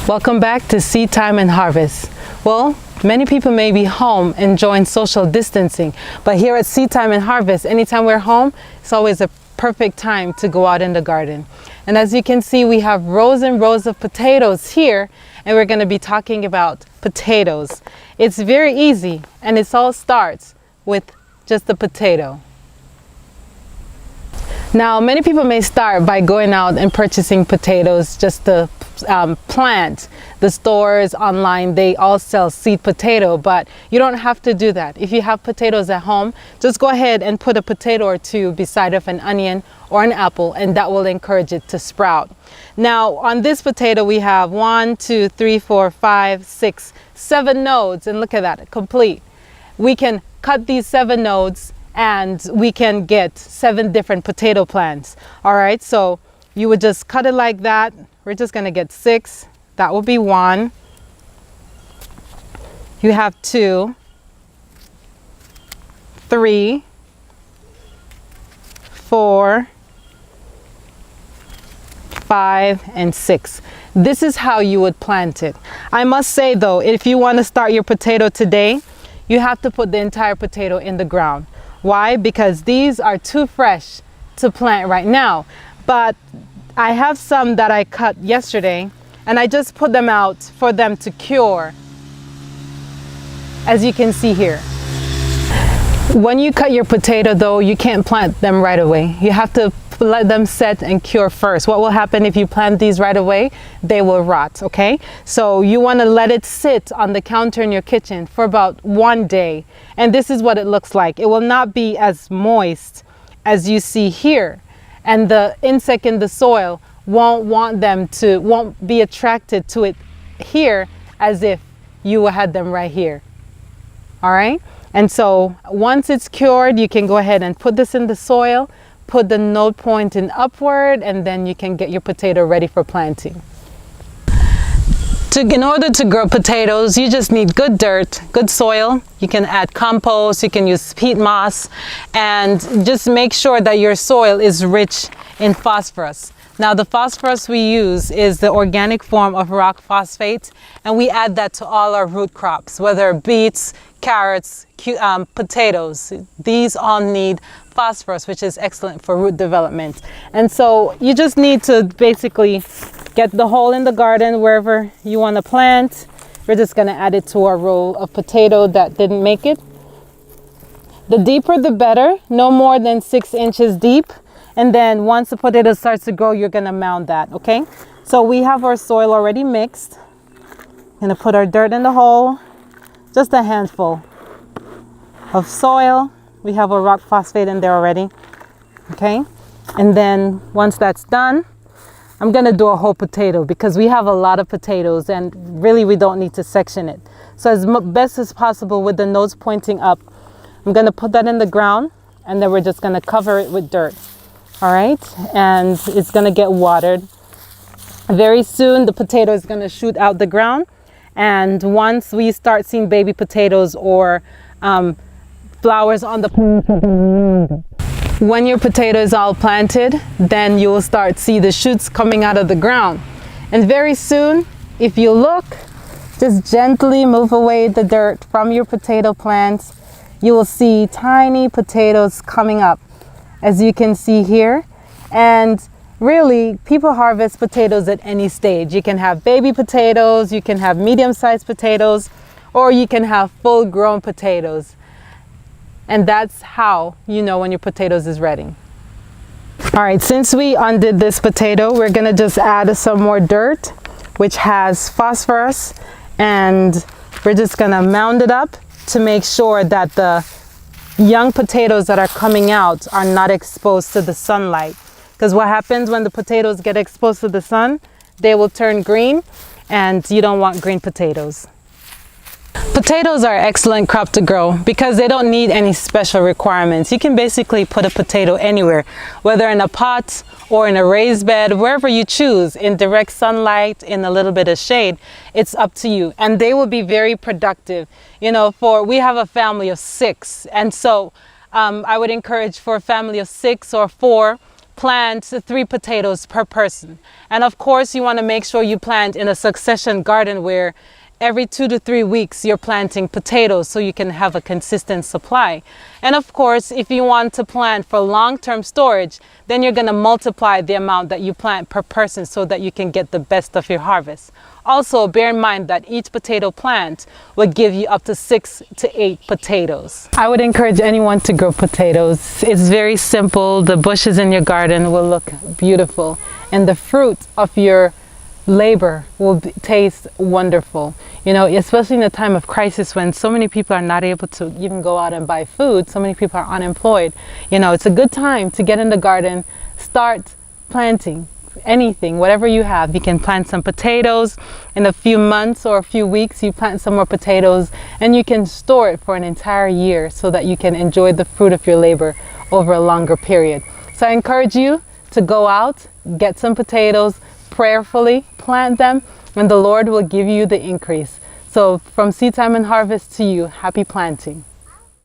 Welcome back to Seed Time and Harvest. Well, many people may be home enjoying social distancing, but here at Seed Time and Harvest, anytime we're home, it's always a perfect time to go out in the garden. And as you can see, we have rows and rows of potatoes here, and we're going to be talking about potatoes. It's very easy, and it all starts with just a potato. Now, many people may start by going out and purchasing potatoes just to plant. The stores online, they all sell seed potato, but you don't have to do that. If you have potatoes at home, just go ahead and put a potato or two beside of an onion or an apple, and that will encourage it to sprout. Now, on this potato, we have 1, 2, 3, 4, 5, 6, 7 nodes, and look at that, complete. We can cut these 7 nodes and we can get 7 different potato plants. All right, so you would just cut it like that. We're just gonna get 6. That will be 1. You have 2, 3, 4, 5, and 6. This is how you would plant it. I must say though, if you want to start your potato today, you have to put the entire potato in the ground. Why? Because these are too fresh to plant right now. But I have some that I cut yesterday, and I just put them out for them to cure, as you can see here. When you cut your potato though, you can't plant them right away. You have to let them set and cure first. What will happen if you plant these right away? They will rot, okay? So you want to let it sit on the counter in your kitchen for about 1 day. And this is what it looks like. It will not be as moist as you see here. And the insect in the soil won't be attracted to it here as if you had them right here. All right? And so once it's cured, you can go ahead and put this in the soil, put the node pointing upward, and then you can get your potato ready for planting. In order to grow potatoes, you just need good dirt, good soil. You can add compost, you can use peat moss, and just make sure that your soil is rich in phosphorus. Now, the phosphorus we use is the organic form of rock phosphate, and we add that to all our root crops, whether beets, carrots, potatoes. These all need phosphorus, which is excellent for root development. And so you just need to basically get the hole in the garden wherever you want to plant. We're just going to add it to our row of potato that didn't make it. The deeper the better, no more than 6 inches deep. And then once the potato starts to grow, you're going to mound that, okay? So we have our soil already mixed. Going to put our dirt in the hole, just a handful of soil. We have a rock phosphate in there already, okay? And then once that's done, I'm gonna do a whole potato because we have a lot of potatoes and really we don't need to section it. So as best as possible with the nodes pointing up, I'm gonna put that in the ground, and then we're just gonna cover it with dirt, all right? And it's gonna get watered. Very soon the potato is gonna shoot out the ground, and once we start seeing baby potatoes or flowers on the plant, when your potato is all planted, then you will start see the shoots coming out of the ground. And very soon, if you look, just gently move away the dirt from your potato plants, you will see tiny potatoes coming up, as you can see here. And really, people harvest potatoes at any stage. You can have baby potatoes, you can have medium-sized potatoes, or you can have full-grown potatoes. And that's how you know when your potatoes is ready. All right, since we undid this potato, we're gonna just add some more dirt, which has phosphorus, and we're just gonna mound it up to make sure that the young potatoes that are coming out are not exposed to the sunlight. Because what happens when the potatoes get exposed to the sun, they will turn green, and you don't want green potatoes. Potatoes are an excellent crop to grow because they don't need any special requirements. You can basically put a potato anywhere, whether in a pot or in a raised bed, wherever you choose, in direct sunlight, in a little bit of shade. It's up to you, and they will be very productive. You know, we have a family of 6, and so I would encourage for a family of 6 or 4 plant 3 potatoes per person. And of course, you want to make sure you plant in a succession garden where every 2 to 3 weeks you're planting potatoes so you can have a consistent supply. And of course, if you want to plant for long-term storage, then you're going to multiply the amount that you plant per person so that you can get the best of your harvest. Also, bear in mind that each potato plant will give you up to 6 to 8 potatoes. I would encourage anyone to grow potatoes. It's very simple. The bushes in your garden will look beautiful, and the fruit of your labor will taste wonderful. You know, especially in a time of crisis when so many people are not able to even go out and buy food, so many people are unemployed. You know, it's a good time to get in the garden, start planting anything, whatever you have. You can plant some potatoes. In a few months or a few weeks, you plant some more potatoes, and you can store it for an entire year so that you can enjoy the fruit of your labor over a longer period. So I encourage you to go out, get some potatoes, prayerfully plant them, and the Lord will give you the increase. So from seed time and harvest to you, happy planting.